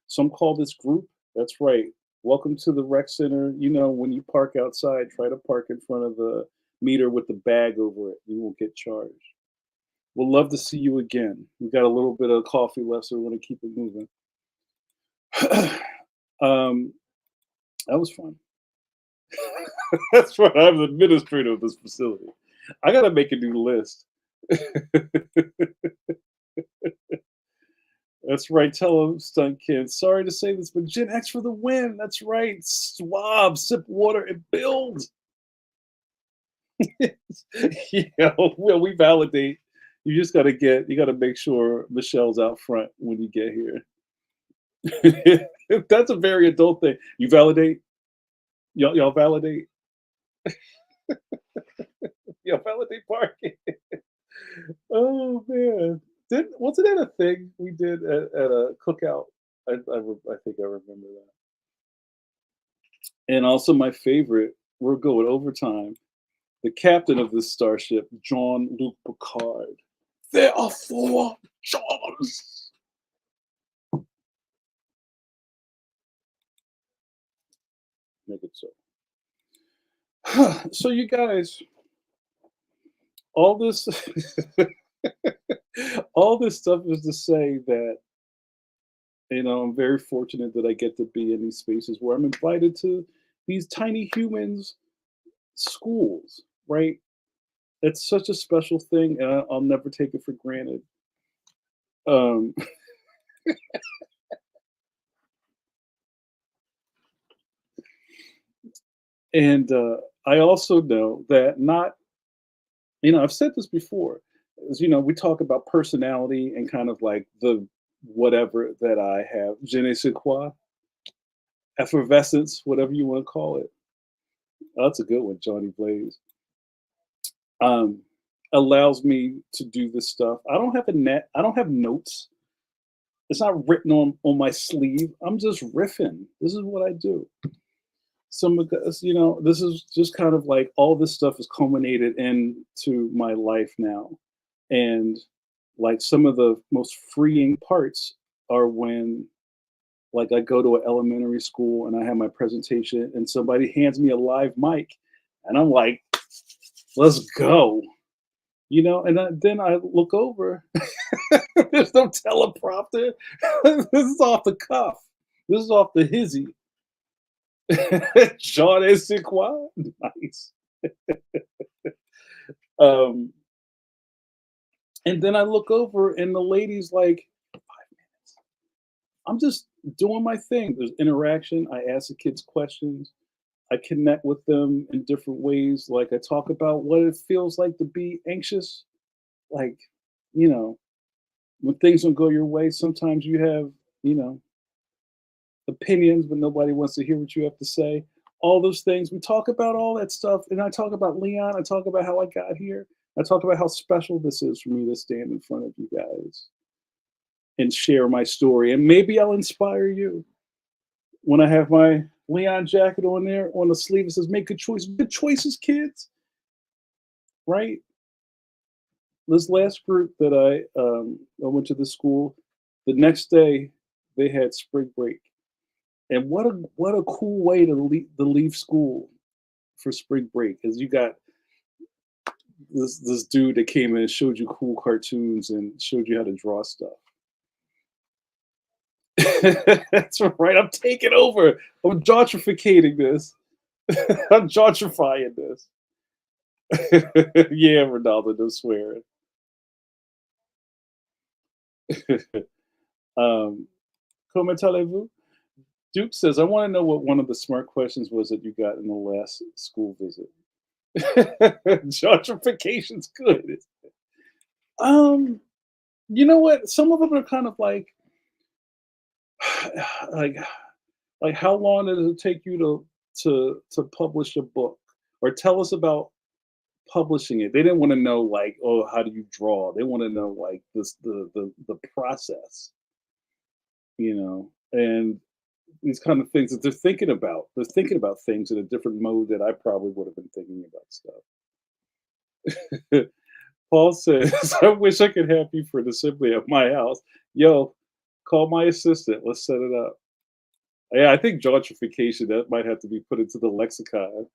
Some call this group. That's right. Welcome to the rec center. You know, when you park outside, try to park in front of the meter with the bag over it. You won't get charged. We'll love to see you again. We got a little bit of coffee left, so we're going to keep it moving. um, that was fun. That's right. I'm the administrator of this facility. I got to make a new list. That's right. Tell them, stunt kids. Sorry to say this, but Gen X for the win. That's right. Swab, sip water, and build. Yeah, well, we validate. You just got to you got to make sure Michelle's out front when you get here. That's a very adult thing. You validate? Y'all validate? Y'all validate parking? Oh man, wasn't that a thing we did at a cookout? I think I remember that. And also my favorite, we're going overtime. The captain of this starship, Jean-Luc Picard. There are four Johns. Make it so. So you guys, all this, all this stuff is to say that I'm very fortunate that I get to be in these spaces where I'm invited to these tiny humans schools, right? It's such a special thing, and I'll never take it for granted. Um, and I also know that not, I've said this before, we talk about personality and kind of like the whatever that I have, je ne sais quoi, effervescence, whatever you want to call it. Oh, that's a good one, Johnny Blaze. Um, allows me to do this stuff. I don't have a net. I don't have notes. It's not written on my sleeve. I'm just riffing. This is what I do. Some of this, this is just kind of like all this stuff is culminated into my life now. And like some of the most freeing parts are when like I go to an elementary school and I have my presentation and somebody hands me a live mic and I'm like, let's go. And then I look over. There's no teleprompter. This is off the cuff. This is off the hizzy. Jean et quoi? Nice. Um, and then I look over and the lady's like, 5 minutes. I'm just doing my thing. There's interaction. I ask the kids questions. I connect with them in different ways. Like I talk about what it feels like to be anxious. Like, you know, when things don't go your way, sometimes you have, you know, opinions, but nobody wants to hear what you have to say. All those things. We talk about all that stuff. And I talk about Leon. I talk about how I got here. I talk about how special this is for me to stand in front of you guys and share my story. And maybe I'll inspire you. When I have my Leon jacket on there, on the sleeve, it says, make good choices. Good choices, kids. Right? This last group that I went to the school, the next day they had spring break. And what a cool way to leave school for spring break, because you got this dude that came in and showed you cool cartoons and showed you how to draw stuff. That's right. I'm taking over. I'm gentrificating this. I'm gentrifying this. Yeah, Ronaldo, don't swear. Comment allez-vous? Duke says, I want to know what one of the smart questions was that you got in the last school visit. Gentrification's good. Um, you know what? Some of them are kind of like like how long does it take you to publish a book? Or tell us about publishing it. They didn't want to know like, oh, how do you draw? They want to know like this the process, and these kind of things that they're thinking about. They're thinking about things in a different mode that I probably would have been thinking about stuff. Paul says, I wish I could have you for an assembly at my house. Yo, call my assistant. Let's set it up. Yeah, I think gentrification, that might have to be put into the lexicon.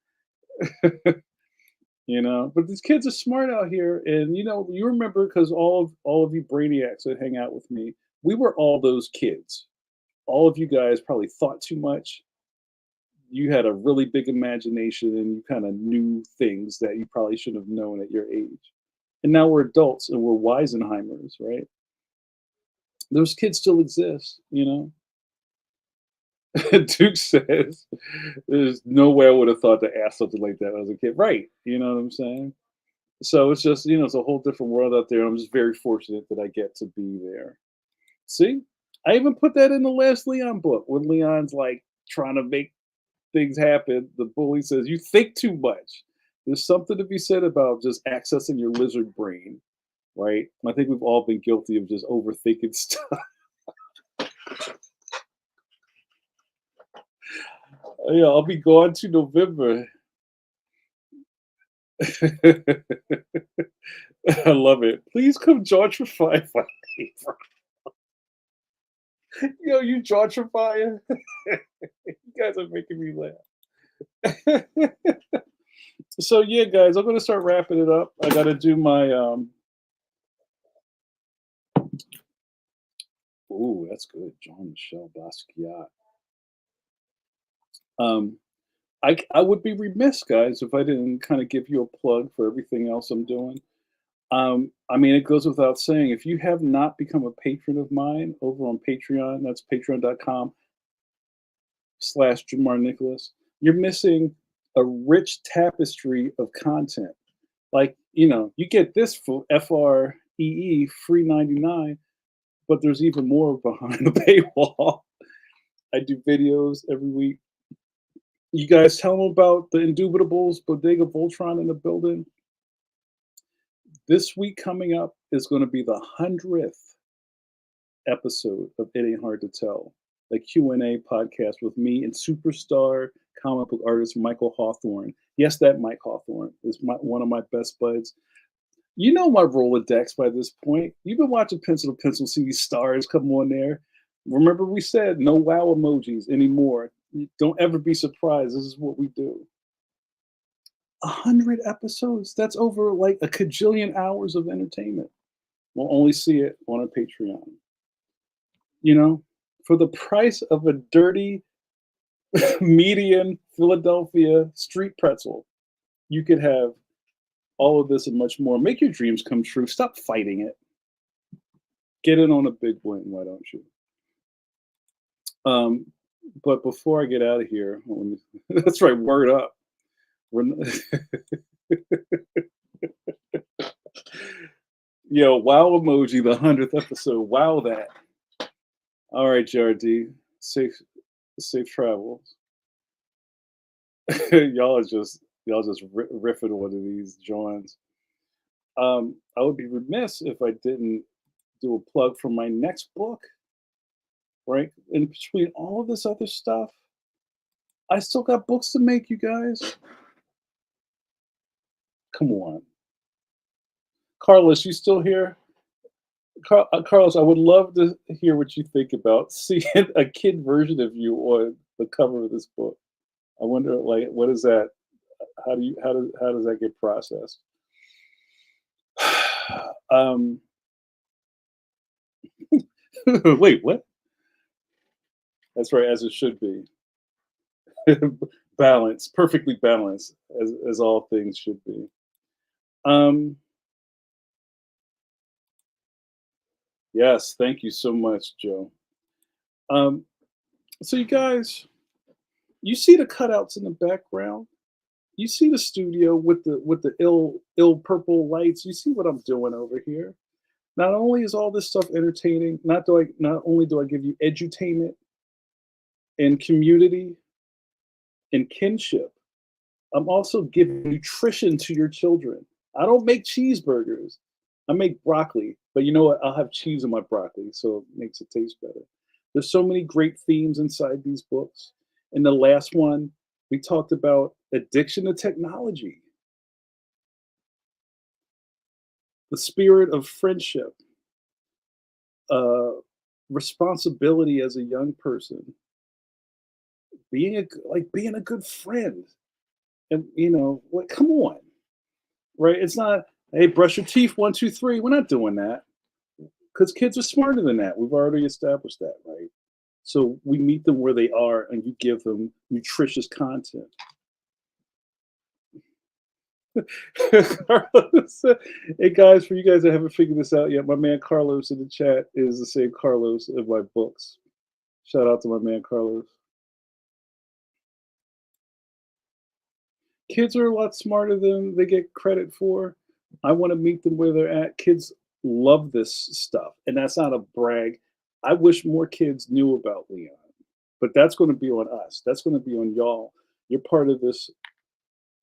But these kids are smart out here, and you remember, because all of you brainiacs that hang out with me, we were all those kids. All of you guys probably thought too much. You had a really big imagination, and you kind of knew things that you probably shouldn't have known at your age. And now we're adults and we're Weisenheimers, right? Those kids still exist. Duke says, "There's no way I would have thought to ask something like that when I was a kid." Right? You know what I'm saying? So it's just, it's a whole different world out there. I'm just very fortunate that I get to be there. See, I even put that in the last Leon book when Leon's like trying to make things happen. The bully says, "You think too much." There's something to be said about just accessing your lizard brain, right? I think we've all been guilty of just overthinking stuff. Yeah, I'll be gone to November. I love it. Please come gentrify my neighbor. Yo, you gentrifier. You guys are making me laugh. So yeah, guys, I'm gonna start wrapping it up. I gotta do my ooh, that's good. Jean Michel Basquiat. Um I would be remiss, guys, if I didn't kind of give you a plug for everything else I'm doing. I mean, it goes without saying, if you have not become a patron of mine over on Patreon, that's patreon.com/Jamar Nicholas, you're missing a rich tapestry of content. Like, you get this for FREE, free 99, but there's even more behind the paywall. I do videos every week. You guys tell them about the Indubitables, Bodega Voltron in the building. This week coming up is going to be the 100th episode of It Ain't Hard to Tell, the Q&A podcast with me and superstar comic book artist Michael Hawthorne. Yes, that Mike Hawthorne is one of my best buds. You know my Rolodex by this point. You've been watching Pencil to Pencil, see these stars come on there. Remember, we said no wow emojis anymore. Don't ever be surprised. This is what we do. 100 episodes. That's over like a cajillion hours of entertainment. We'll only see it on our Patreon. You know, for the price of a dirty median Philadelphia street pretzel, you could have all of this and much more. Make your dreams come true. Stop fighting it. Get in on a big win, why don't you? Um, but before I get out of here, that's right, word up. We're, yo, wow emoji, the 100th episode. Wow that. All right, JRD. Safe travels. y'all just riffing one of these joints. I would be remiss if I didn't do a plug for my next book, right? In between all of this other stuff, I still got books to make, you guys. Come on. Carlos, you still here? Carlos, I would love to hear what you think about seeing a kid version of you on the cover of this book. I wonder, like, what is that? How does that get processed? um, wait, what? That's right, as it should be. Balance, perfectly balanced, as all things should be. Um, yes, thank you so much, Joe. Um, so you guys, you see the cutouts in the background. You see the studio with the ill purple lights. You see what I'm doing over here. Not only is all this stuff entertaining, not only do I give you edutainment and community and kinship, I'm also giving nutrition to your children. I don't make cheeseburgers. I make broccoli, but you know what? I'll have cheese in my broccoli, so it makes it taste better. There's so many great themes inside these books. In the last one, we talked about addiction to technology, the spirit of friendship, uh, responsibility as a young person, being a good friend. And what? Come on, right? It's not, hey, brush your teeth, 1, 2, 3. We're not doing that because kids are smarter than that. We've already established that, right? So we meet them where they are, and you give them nutritious content. Carlos, hey guys, for you guys that haven't figured this out yet, my man Carlos in the chat is the same Carlos of my books. Shout out to my man Carlos. Kids are a lot smarter than they get credit for. I want to meet them where they're at. Kids love this stuff, and that's not a brag. I wish more kids knew about Leon, but that's going to be on us. That's going to be on y'all. You're part of this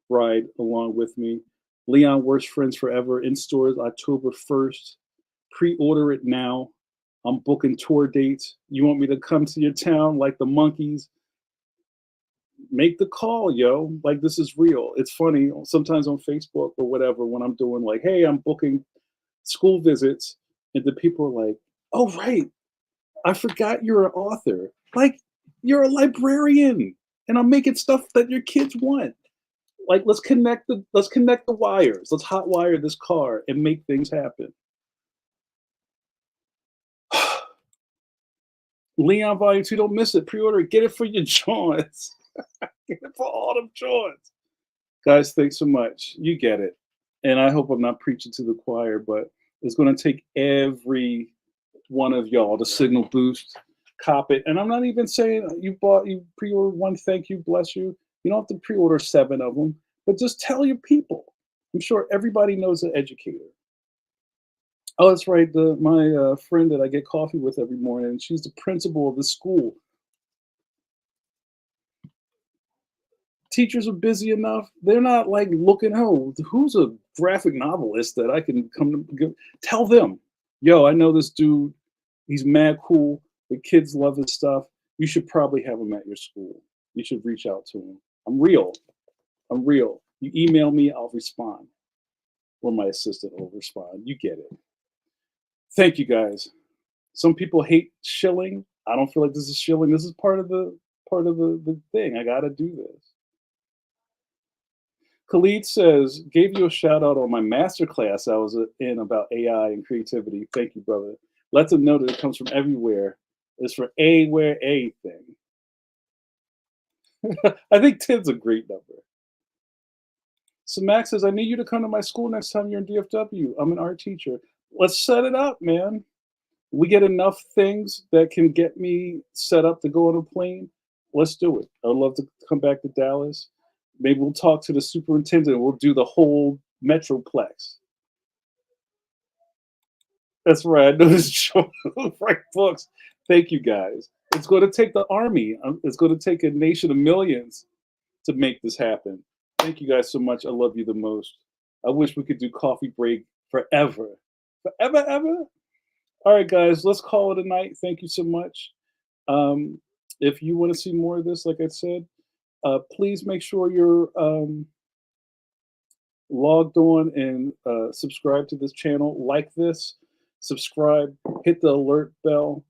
ride along with me. Leon Worst Friends Forever in stores October 1st. Pre-order it now. I'm booking tour dates. You want me to come to your town like the monkeys? Make the call, yo. Like, this is real. It's funny sometimes on Facebook or whatever when I'm doing like, hey, I'm booking school visits, and the people are like, oh, right, I forgot you're an author. Like, you're a librarian, and I'm making stuff that your kids want. Like, let's connect the wires. Let's hot wire this car and make things happen. Leon Volume 2, don't miss it. Pre-order it. Get it for your joints. Get it for all them joints. Guys, thanks so much. You get it. And I hope I'm not preaching to the choir, but it's going to take every one of y'all to signal boost, cop it. And I'm not even saying you pre-ordered one, thank you, bless you. You don't have to pre-order 7 of them, but just tell your people. I'm sure everybody knows an educator. Oh, that's right. My friend that I get coffee with every morning, she's the principal of the school. Teachers are busy enough. They're not like looking, oh, who's a graphic novelist that I can come to tell them, yo, I know this dude. He's mad cool. The kids love his stuff. You should probably have him at your school. You should reach out to him. I'm real. You email me, I'll respond. Or my assistant will respond. You get it. Thank you guys. Some people hate shilling. I don't feel like this is shilling. This is part of the thing. I gotta do this. Khalid says, gave you a shout out on my masterclass I was in about AI and creativity. Thank you, brother. Let them know that it comes from everywhere. It's for where a thing. I think 10's a great number. So Max says, I need you to come to my school next time you're in DFW. I'm an art teacher. Let's set it up, man. We get enough things that can get me set up to go on a plane. Let's do it. I'd love to come back to Dallas. Maybe we'll talk to the superintendent. We'll do the whole Metroplex. That's right. I know this show. Write books. Thank you, guys. It's going to take the army. It's going to take a nation of millions to make this happen. Thank you guys so much. I love you the most. I wish we could do coffee break forever. Forever, ever. All right, guys, let's call it a night. Thank you so much. If you want to see more of this, like I said, please make sure you're logged on and subscribe to this channel. Like this, subscribe, hit the alert bell.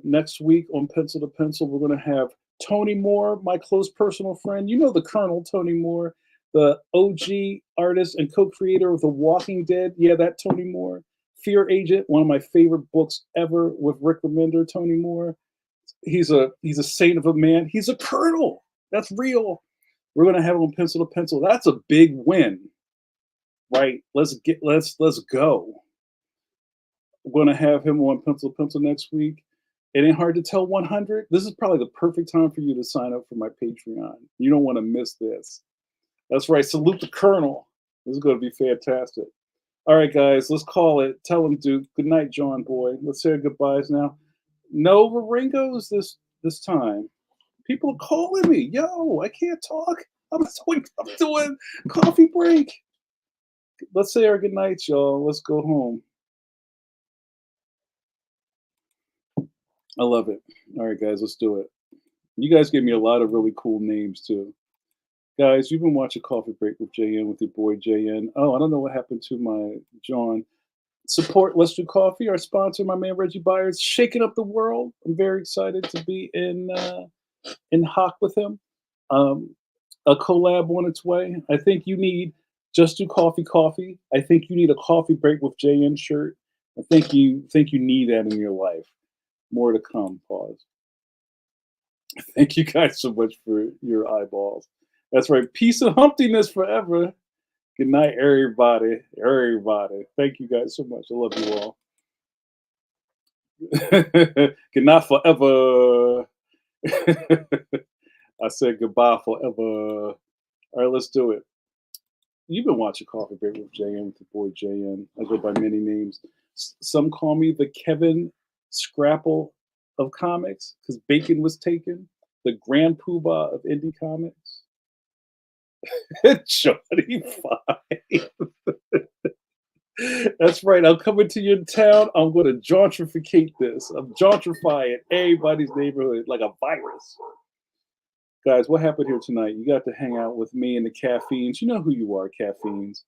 Next week on Pencil to Pencil, we're going to have Tony Moore, my close personal friend. You know the Colonel, Tony Moore, the OG artist and co-creator of The Walking Dead. Yeah, that Tony Moore. Fear Agent, one of my favorite books ever with Rick Remender, Tony Moore. He's a saint of a man. He's a colonel. That's real. We're gonna have him on Pencil to Pencil. That's a big win, right? Let's go. We're gonna have him on Pencil to Pencil next week. It ain't hard to tell 100. This is probably the perfect time for you to sign up for my Patreon. You don't want to miss this. That's right. Salute the Colonel. This is going to be fantastic. All right, guys, let's call it. Tell him, Duke. Good night, John boy. Let's say our goodbyes now. No Ringos this time. People are calling me. Yo, I can't talk. I'm doing coffee break. Let's say our goodnights, y'all. Let's go home. I love it. All right, guys, let's do it. You guys gave me a lot of really cool names, too. Guys, you've been watching Coffee Break with JN with your boy JN. Oh, I don't know what happened to my John. Support Let's Do Coffee, our sponsor, my man Reggie Byers, shaking up the world. I'm very excited to be in in hock with him. Um, a collab on its way. I think you need Just Do Coffee Coffee. I think you need a coffee break with JN shirt. I think you need that in your life. More to come. Pause. Thank you guys so much for your eyeballs. That's right. Peace and humptiness forever. Good night, everybody. Everybody. Thank you guys so much. I love you all. Good night forever. I said goodbye forever. All right, let's do it. You've been watching Coffee Break with JN with the boy JN. I go by many names. Some call me the Kevin Scrapple of comics because Bacon was taken. The Grand Poobah of indie comics. Johnny Five. That's right. I'm coming to your town. I'm going to gentrificate this. I'm gentrifying everybody's neighborhood like a virus. Guys, what happened here tonight? You got to hang out with me and the caffeines. You know who you are, caffeines.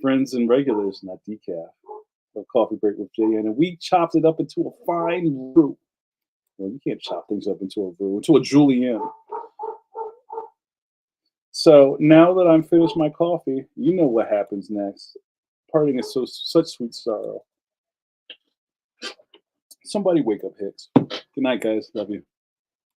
Friends and regulars, not decaf. A Coffee Break with JN. And we chopped it up into a fine roux. Well, you can't chop things up into a roux, into a julienne. So now that I'm finished my coffee, you know what happens next. Parting is such sweet sorrow. Somebody wake up Hicks. Good night, guys. Love you.